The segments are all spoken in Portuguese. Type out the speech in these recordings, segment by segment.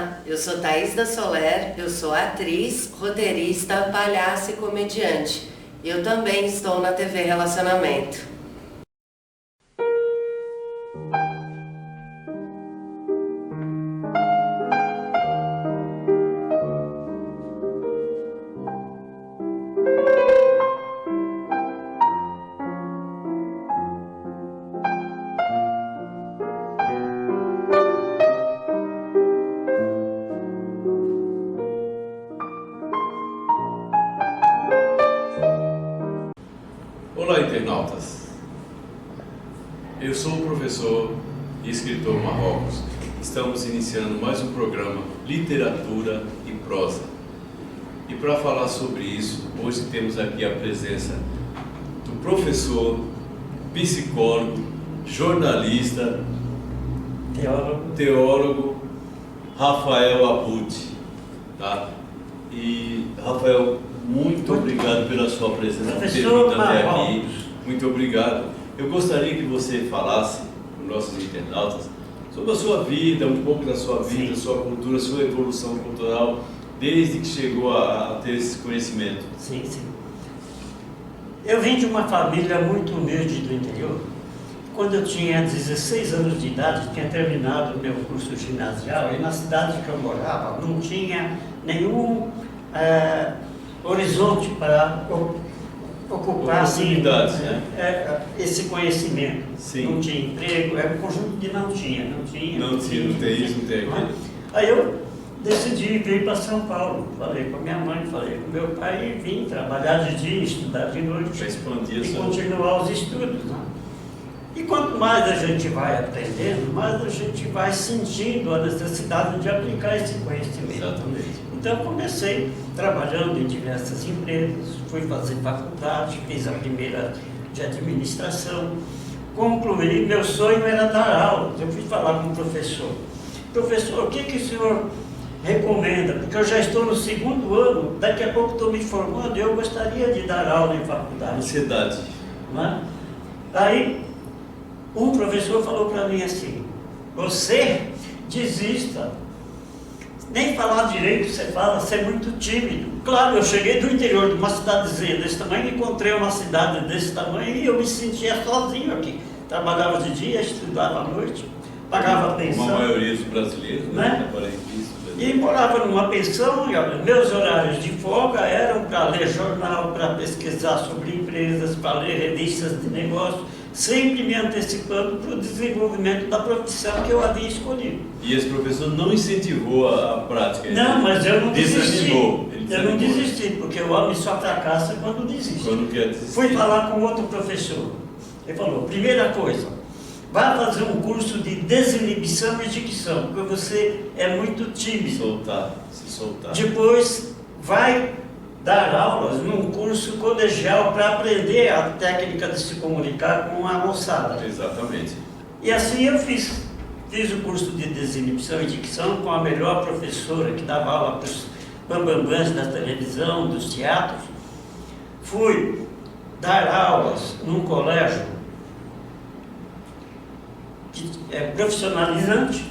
Olá, eu sou Thaís da Soler, eu sou atriz, roteirista, palhaça e comediante. Eu também estou na TV Relacionamento. Olá, internautas! Eu sou o professor e escritor Marrocos. Estamos iniciando mais um programa Literatura e Prosa. E para falar sobre isso, hoje temos aqui a presença do professor, psicólogo, jornalista, teólogo Rafael Abud. Tá? E, Rafael, muito obrigado pela sua presença, por ter vindo até aqui. Muito obrigado. Eu gostaria que você falasse para os nossos internautas sobre a sua vida, um pouco da sua vida, sua cultura, sua evolução cultural, desde que chegou a ter esse conhecimento. Sim. Eu vim de uma família muito humilde do interior. Quando eu tinha 16 anos de idade, tinha terminado o meu curso ginasial, e na cidade que eu morava não tinha nenhum horizonte para ocupar assim, esse conhecimento. Sim. Não tinha emprego, era um conjunto de não tinha. Não tem isso, não tem aquilo. Aí eu decidi vir para São Paulo. Falei com a minha mãe, falei com meu pai e vim trabalhar de dia, estudar de noite Para expandir e continuar os estudos. Né? E quanto mais a gente vai aprendendo, mais a gente vai sentindo a necessidade de aplicar esse conhecimento. Exatamente. Então comecei trabalhando em diversas empresas, fui fazer faculdade, fiz a primeira de administração, concluí, meu sonho era dar aulas. Eu fui falar com o professor, o que o senhor recomenda? Porque eu já estou no segundo ano, daqui a pouco estou me formando e eu gostaria de dar aula em faculdade. Ansiedade. Né? Aí um professor falou para mim assim: você desista. Nem falar direito você fala, você é muito tímido. Claro, eu cheguei do interior de uma cidadezinha desse tamanho, encontrei uma cidade desse tamanho e eu me sentia sozinho aqui. Trabalhava de dia, estudava à noite, pagava pensão. Como a maioria dos brasileiros, né? E morava numa pensão, e meus horários de folga eram para ler jornal, para pesquisar sobre empresas, para ler revistas de negócio, sempre me antecipando para o desenvolvimento da profissão que eu havia escolhido. E esse professor não incentivou a prática? Não, mas eu não desisti. Eu não desisti, porque o homem só fracassa quando desiste. Quando quer desistir. Fui falar com outro professor. Ele falou: primeira coisa, vá fazer um curso de desinibição e dicção, porque você é muito tímido. Se soltar. Depois vai dar aulas num curso colegial para aprender a técnica de se comunicar com a moçada. Exatamente. E assim eu fiz. Fiz o curso de desinibição e dicção com a melhor professora que dava aula para os bambambãs da televisão, dos teatros. Fui dar aulas num colégio que é profissionalizante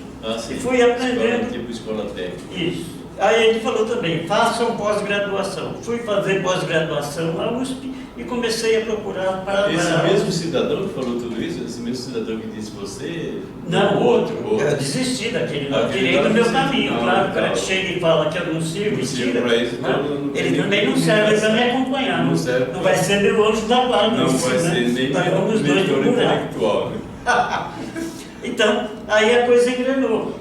e fui aprendendo. Tipo escola técnica. Isso. Aí ele falou também: façam pós-graduação. Fui fazer pós-graduação na USP e comecei a procurar para... Esse mesmo cidadão que falou tudo isso? Esse mesmo cidadão que disse você? Não, outro. Eu desisti daquele, não tirei do meu caminho. Claro, o cara que chega e fala que eu não sirvo, mentira. Ele também não serve para me acompanhar. Não vai ser meu anjo da guarda. Não vai ser nem mentor intelectual. Então, aí a coisa engrenou.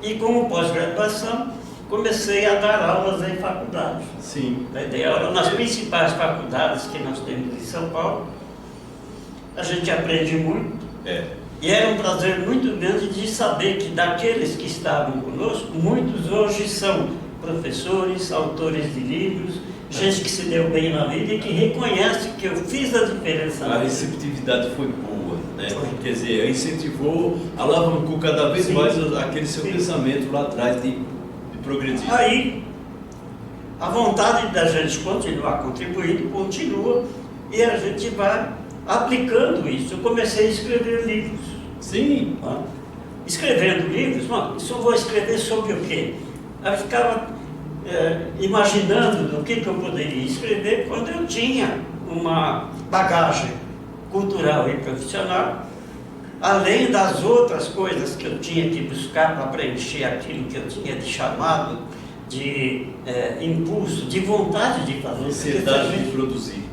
E como pós-graduação, comecei a dar aulas em faculdades. Sim. Dei aula nas principais faculdades que nós temos em São Paulo. A gente aprende muito. E era um prazer muito grande de saber que daqueles que estavam conosco, muitos hoje são professores, autores de livros, gente que se deu bem na vida e que reconhece que eu fiz a diferença. A receptividade foi boa, né? Quer dizer, incentivou, alavancou cada vez mais aquele seu pensamento lá atrás de progredir. Aí, a vontade da gente continuar contribuindo continua e a gente vai aplicando isso. Eu comecei a escrever livros. Sim. escrevendo livros. Bom, isso eu vou escrever sobre o quê? Eu ficava imaginando do que eu poderia escrever quando eu tinha uma bagagem cultural e profissional, além das outras coisas que eu tinha que buscar para preencher aquilo que eu tinha de chamado, de impulso, de vontade de fazer. Ansiedade de produzir.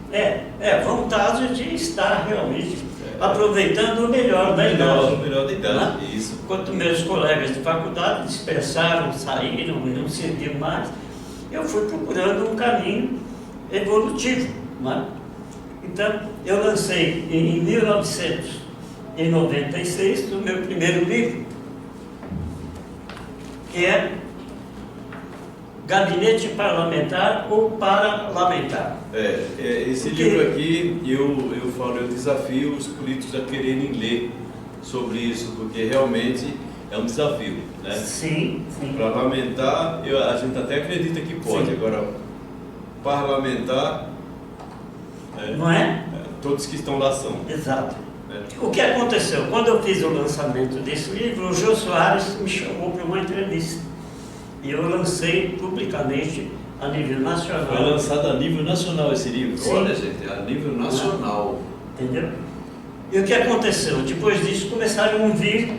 Vontade de estar realmente aproveitando o melhor da idade. O melhor da idade, isso. Enquanto meus colegas de faculdade dispersaram, saíram e não serviam mais, eu fui procurando um caminho evolutivo. Né? Então, eu lancei em 1996 o meu primeiro livro, que é Gabinete Parlamentar ou Parlamentar. Esse livro aqui, eu falo, eu desafio os políticos a quererem ler sobre isso, porque realmente é um desafio, né? Sim. Parlamentar, a gente até acredita que pode, agora parlamentar, não é? Todos que estão lá são. Exato. O que aconteceu? Quando eu fiz o lançamento desse livro, o Jô Soares me chamou para uma entrevista. E eu lancei publicamente a nível nacional. Foi lançado a nível nacional esse livro? Sim. Olha, gente, a nível nacional. Entendeu? E o que aconteceu? Depois disso começaram a vir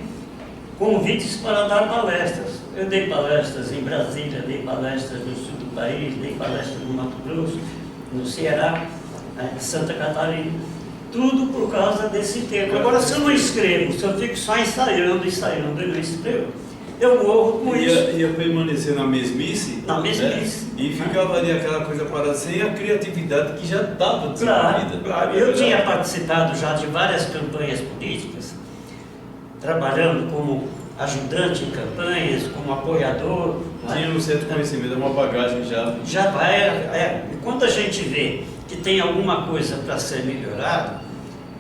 convites para dar palestras. Eu dei palestras em Brasília, dei palestras no sul do país, dei palestras no Mato Grosso, no Ceará, em Santa Catarina. Tudo por causa desse tema. Agora, se eu não escrevo, se eu fico só ensaiando e não escrevo, eu morro com isso. Ia permanecer na mesmice? Na mesmice. Né? E ficava ali aquela coisa parada, sem a criatividade que já estava desenvolvida. Claro. Eu tinha participado já de várias campanhas políticas, trabalhando como ajudante em campanhas, como apoiador. Tinha um certo conhecimento, uma bagagem já. Já vai, E quando a gente vê que tem alguma coisa para ser melhorada,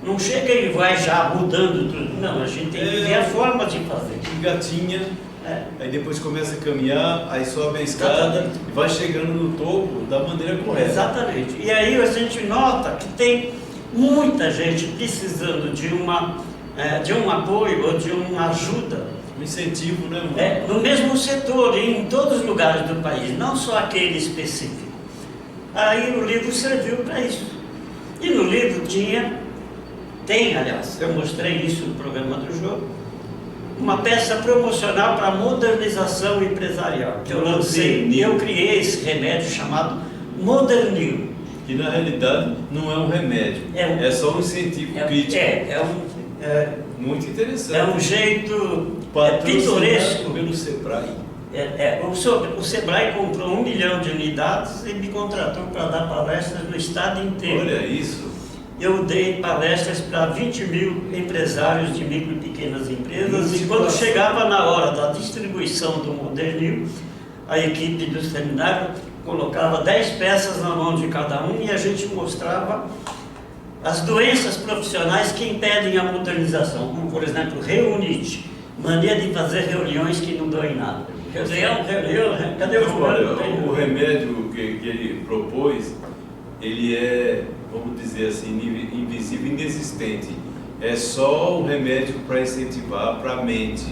não chega e vai já mudando tudo. Não, a gente tem que ver a forma de fazer. Engatinha, aí depois começa a caminhar, aí sobe a escada e vai chegando no topo da maneira correta. Exatamente. E aí a gente nota que tem muita gente precisando de um apoio ou de uma ajuda. Um incentivo, né, mano? No mesmo setor, em todos os lugares do país, não só aquele específico. Aí o livro serviu para isso. E no livro tem, aliás, eu mostrei isso no programa do jogo, uma peça promocional para modernização empresarial, que eu lancei e eu criei esse remédio chamado Modernil. Que na realidade não é um remédio, é só um incentivo crítico. Muito interessante. É um jeito pitoresco pelo Sebrae. O Sebrae comprou 1 milhão de unidades e me contratou para dar palestras no estado inteiro. Olha isso. Eu dei palestras para 20 mil empresários de micro e pequenas empresas e quando chegava na hora da distribuição do Modernil, a equipe do seminário colocava 10 peças na mão de cada um e a gente mostrava as doenças profissionais que impedem a modernização, como por exemplo, reunite, mania de fazer reuniões que não dão em nada. Reunião, cadê o fulano? O remédio que ele propôs, ele é, vamos dizer assim, invisível, inexistente. É só um remédio para incentivar para a mente.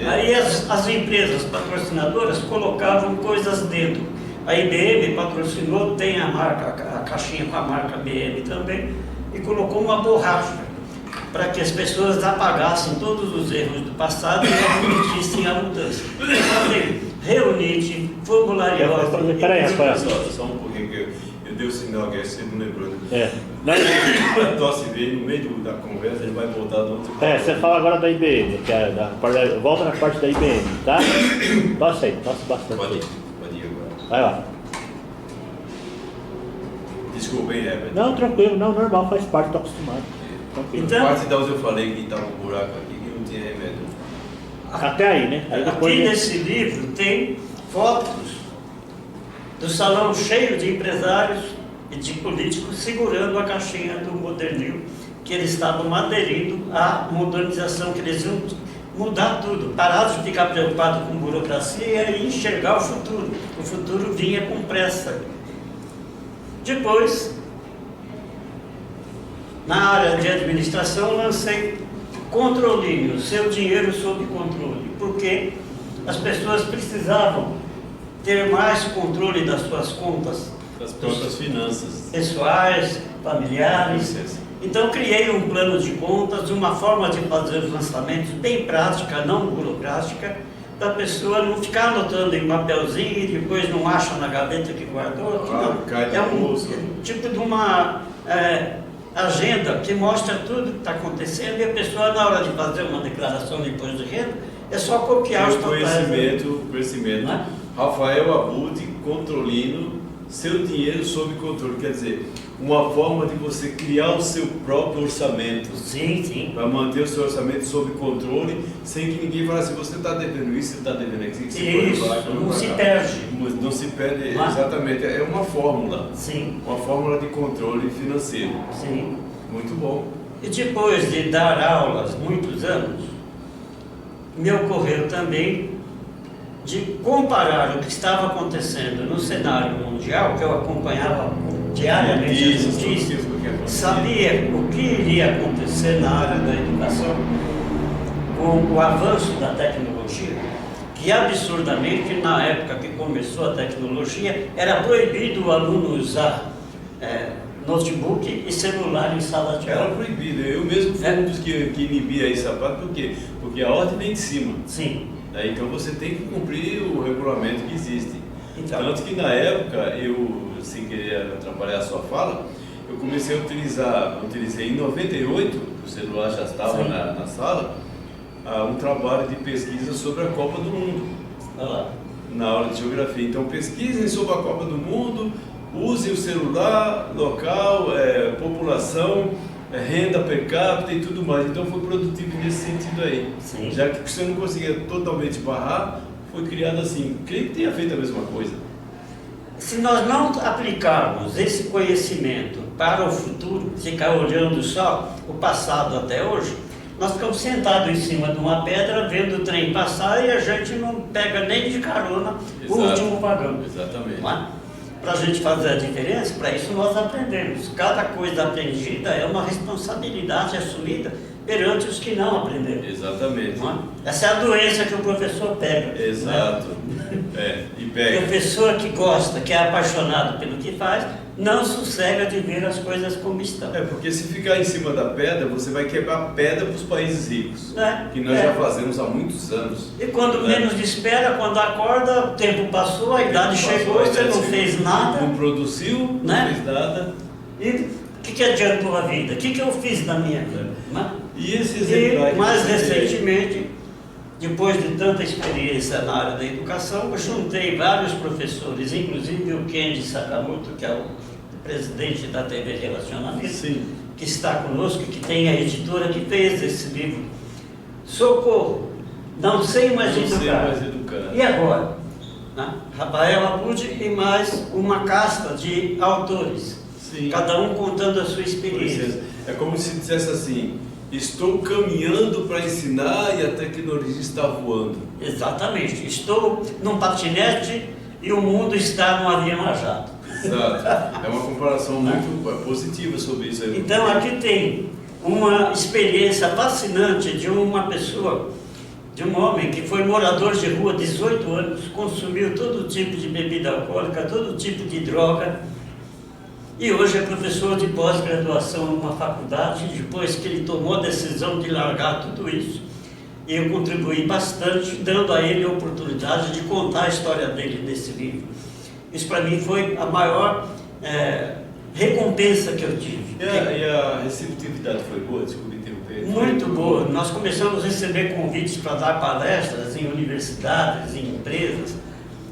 Aí as empresas patrocinadoras colocavam coisas dentro. A IBM patrocinou, tem a caixinha com a marca IBM também, e colocou uma borracha para que as pessoas apagassem todos os erros do passado e admitissem a mudança. Reunite, formulariose. Peraí, Rafael. Só um pouquinho que eu dei o sinal que você não lembrou. Não. Tosse veio no meio da conversa, ele vai voltar do outro. Você fala agora da IBM, que é volta na parte da IBM, tá? Tosse aí, tosse bastante. Pode ir agora. Vai lá. Desculpa, hein, Herbert? Não, tranquilo, não, normal, faz parte, tô acostumado. Então, parte da onde eu falei que estava um buraco aqui, que não tinha remédio. Até aí, né? Aí depois aqui nesse livro tem fotos do salão cheio de empresários e de políticos segurando a caixinha do Modernil, que eles estavam aderindo à modernização, que eles iam mudar tudo, parar de ficar preocupado com burocracia e enxergar o futuro. O futuro vinha com pressa. Depois, na área de administração, lancei Controlinho, seu dinheiro sob controle, porque as pessoas precisavam ter mais controle das suas contas, Das próprias finanças. pessoais, familiares. Isso. Então criei um plano de contas, uma forma de fazer os lançamentos bem prática, não burocrática, para a pessoa não ficar anotando em papelzinho e depois não acha na gaveta que guardou. Cai É no bolso. tipo de uma agenda que mostra tudo que está acontecendo e a pessoa, na hora de fazer uma declaração de imposto de renda, é só copiar os papéis. Conhecimento. Não é? Rafael Abud, controlino, seu dinheiro sob controle. Quer dizer, uma forma de você criar o seu próprio orçamento. Sim, sim. Para manter o seu orçamento sob controle, sem que ninguém fale assim, você está devendo isso, você está devendo aquilo. Que você Isso, não se perde. Não se perde, Não é? exatamente. É uma fórmula. Sim, Uma fórmula de controle financeiro. sim. Muito bom. E depois de dar aulas muitos anos, me ocorreu também de comparar o que estava acontecendo no cenário mundial, que eu acompanhava diariamente as notícias, sabia o que iria acontecer na área da educação com o avanço da tecnologia, que absurdamente, na época que começou a tecnologia, era proibido o aluno usar notebook e celular em sala de Era aula. proibido. Eu mesmo fui um dos que inibia esse sapato, por quê? Porque a ordem vem de cima. Sim. Então você tem que cumprir o regulamento que existe. Então. Tanto que na época, eu, sem querer atrapalhar a sua fala, eu comecei a utilizei em 98, o celular já estava na sala, um trabalho de pesquisa sobre a Copa do Mundo, Olha lá. na aula de geografia. Então pesquisem sobre a Copa do Mundo, usem o celular, local, população, renda per capita e tudo mais. Então foi produtivo nesse sentido aí. Sim. Já que você não conseguia totalmente barrar, foi criado assim. Creio que tenha feito a mesma coisa. Se nós não aplicarmos esse conhecimento para o futuro, ficar olhando só o passado até hoje, nós ficamos sentados em cima de uma pedra, vendo o trem passar e a gente não pega nem de carona o último vagão. Exatamente. Para a gente fazer a diferença, para isso nós aprendemos. Cada coisa aprendida é uma responsabilidade assumida perante os que não aprenderam. Exatamente. Essa é a doença que o professor pega. Exato. E A pega. pessoa que gosta, que é apaixonado pelo que faz, não sossega de ver as coisas como estão. Porque se ficar em cima da pedra, você vai quebrar pedra para os países ricos. Que nós já fazemos há muitos anos. E quando menos espera, quando acorda, o tempo passou, a idade chegou, você não fez nada. Não produziu, não fez nada. E o que adiantou a vida? O que eu fiz na minha vida? E esse exemplo E mais recentemente, depois de tanta experiência na área da educação, eu juntei vários professores, inclusive o Kendi Sakamoto, que é o presidente da TV Relacionamento, Sim. que está conosco, que tem a editora que fez esse livro. Socorro, não sei mais educar. E agora? Rafael Abud e mais uma casta de autores, cada um contando a sua experiência. É como se dissesse assim: estou caminhando para ensinar e a tecnologia está voando. Exatamente. Estou num patinete e o mundo está num avião a jato. Exato. É uma comparação muito positiva sobre isso aí. Então aqui tem uma experiência fascinante de uma pessoa, de um homem que foi morador de rua 18 anos, consumiu todo tipo de bebida alcoólica, todo tipo de droga, e hoje é professor de pós-graduação numa faculdade, depois que ele tomou a decisão de largar tudo isso. E eu contribuí bastante, dando a ele a oportunidade de contar a história dele nesse livro. Isso para mim foi a maior recompensa que eu tive. E a receptividade foi boa? Desculpe interromper. Muito boa. Nós começamos a receber convites para dar palestras em universidades, em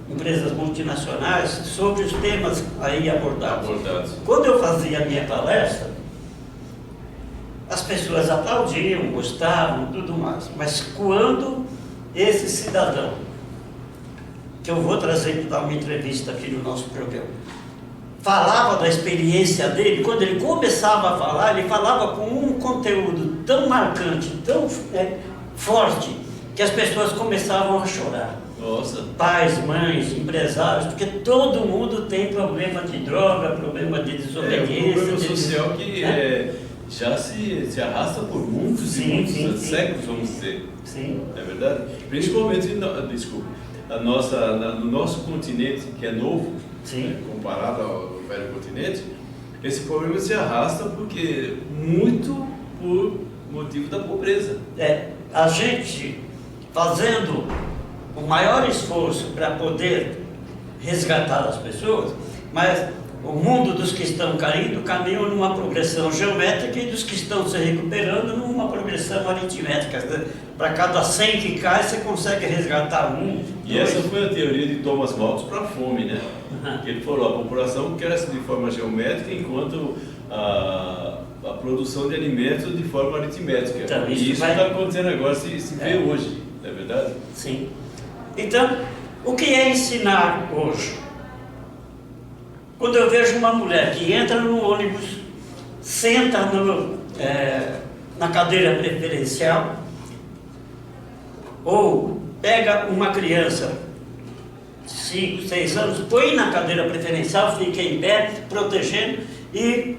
empresas multinacionais, sobre os temas aí abordados. Quando eu fazia a minha palestra, as pessoas aplaudiam, gostavam, tudo mais. Mas quando esse cidadão, que eu vou trazer para dar uma entrevista aqui no nosso programa, falava da experiência dele, quando ele começava a falar, ele falava com um conteúdo tão marcante, tão forte, que as pessoas começavam a chorar. Nossa. Pais, mães, empresários, porque todo mundo tem problema de droga, problema de desobediência. É um problema social já se arrasta por muitos e muitos séculos, vamos dizer. Sim. Não é verdade? Principalmente, no nosso continente, que é novo, né, comparado ao velho continente, esse problema se arrasta porque muito por motivo da pobreza. A gente fazendo o maior esforço para poder resgatar as pessoas, mas o mundo dos que estão caindo caminham numa progressão geométrica e dos que estão se recuperando numa progressão aritmética. Para cada 100 que cai, você consegue resgatar um. E essa foi a teoria de Thomas Malthus para a fome, né? Ele falou, a população cresce de forma geométrica enquanto a produção de alimentos de forma aritmética. Então, e isso está acontecendo agora, se vê hoje, não é verdade? Sim. Então, o que é ensinar hoje? Quando eu vejo uma mulher que entra no ônibus, senta na cadeira preferencial, ou pega uma criança de 5, 6 anos, põe na cadeira preferencial, fica em pé, protegendo e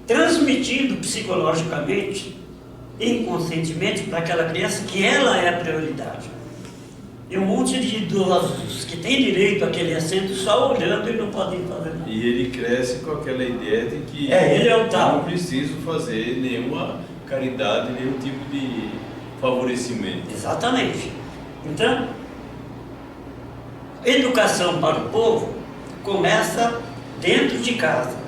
transmitindo psicologicamente, inconscientemente, para aquela criança que ela é a prioridade. E um monte de idosos que têm direito àquele assento só olhando e não podem fazer nada. E ele cresce com aquela ideia de que ele é o tal. não preciso fazer nenhuma caridade, nenhum tipo de favorecimento. Exatamente. Então, educação para o povo começa dentro de casa.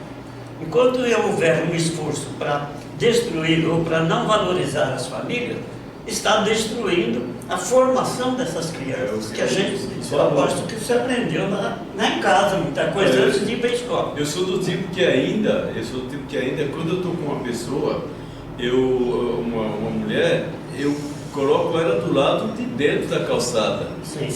Enquanto houver um esforço para destruir ou para não valorizar as famílias, está destruindo a formação dessas crianças, que a gente, eu aposto que você aprendeu na casa, muita coisa antes de ir para a escola. Eu sou do tipo que ainda, quando eu estou com uma pessoa, uma mulher, eu coloco ela do lado de dentro da calçada,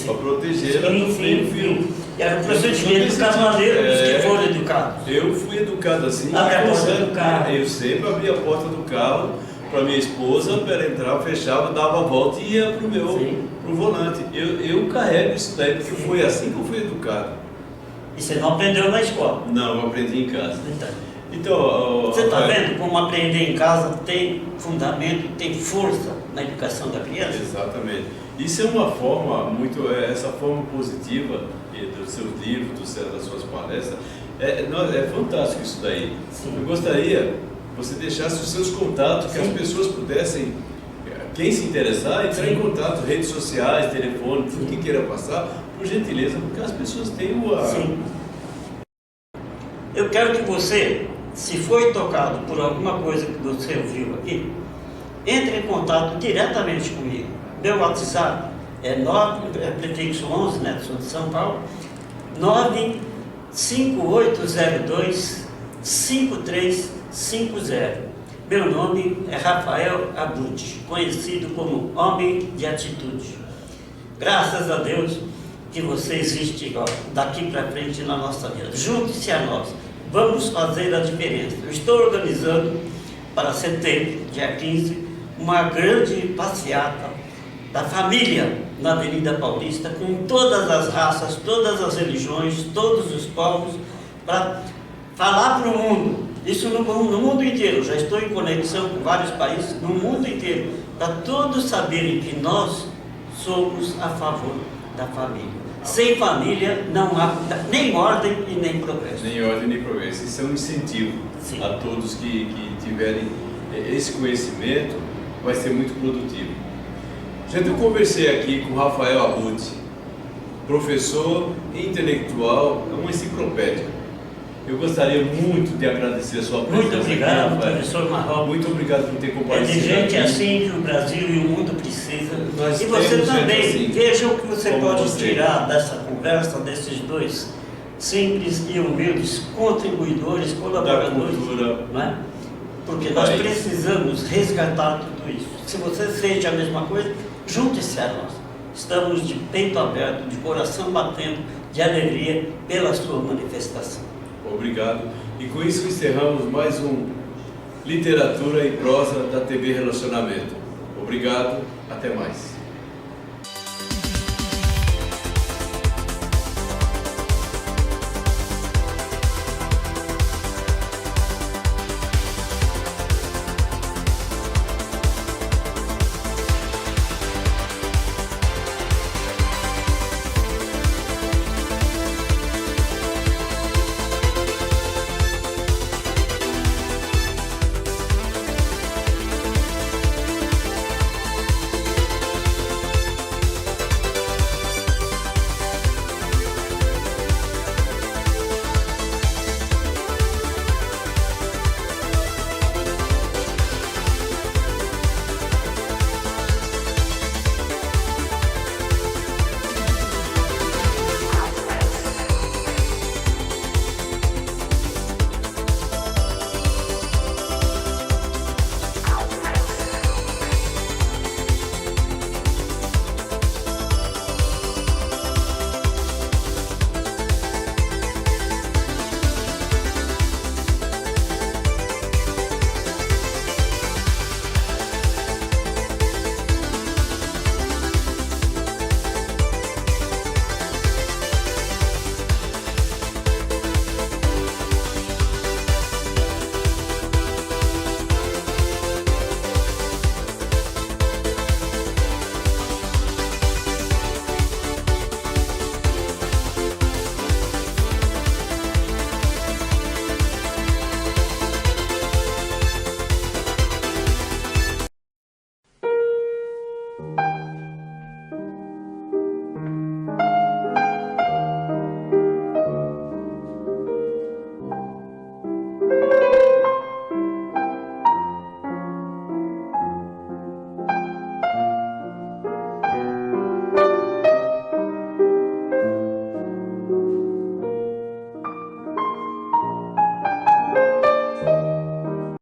para proteger ela do frio. Era o procedimento cavaleiro dos que foram educados. Eu fui educado assim. Abre a porta do carro. Eu sempre abria a porta do carro para minha esposa, para ela entrar, eu fechava, dava a volta e ia pro volante. Eu carrego isso daí, porque foi assim que eu fui educado. E você não aprendeu na escola? Não, eu aprendi em casa. Então, você está vendo como aprender em casa tem fundamento, tem força na educação da criança? Exatamente. Isso é uma forma essa forma positiva dos seus livros, das suas palestras, é fantástico isso daí. Sim. Eu gostaria que você deixasse os seus contatos, que as pessoas pudessem, quem se interessar, entrar em contato, redes sociais, telefone, tudo que queira passar, por gentileza, porque as pessoas têm uma... Sim. Eu quero que você, se foi tocado por alguma coisa que você ouviu aqui, entre em contato diretamente comigo. Meu WhatsApp é prefixo 11, né, sou de São Paulo, 95802-5350. Meu nome é Rafael Abud, conhecido como Homem de Atitude. Graças a Deus que você existe daqui para frente na nossa vida. Junte-se a nós. Vamos fazer a diferença. Eu estou organizando para setembro, dia 15, uma grande passeata da família na Avenida Paulista, com todas as raças, todas as religiões, todos os povos, para falar para o mundo, isso no mundo inteiro. Já estou em conexão com vários países, no mundo inteiro, para todos saberem que nós somos a favor da família. Sem família não há nem ordem e nem progresso. Nem ordem nem progresso. Isso é um incentivo. Sim. A todos que tiverem esse conhecimento, vai ser muito produtivo. Gente, eu conversei aqui com o Rafael Abud, professor intelectual, uma enciclopédia. Eu gostaria muito de agradecer a sua presença. Muito obrigado, professor Marrol. Muito obrigado por ter comparecido. É de gente assim que o Brasil e o mundo precisam. E você também, assim, veja o que você pode tirar dessa conversa, desses dois simples e humildes contribuidores, colaboradores. Da cultura, não é? Porque nós precisamos resgatar tudo isso. Se você sente a mesma coisa, junte-se a nós. Estamos de peito aberto, de coração batendo, de alegria pela sua manifestação. Obrigado. E com isso encerramos mais um Literatura e Prosa da TV Relacionamento. Obrigado, até mais. Música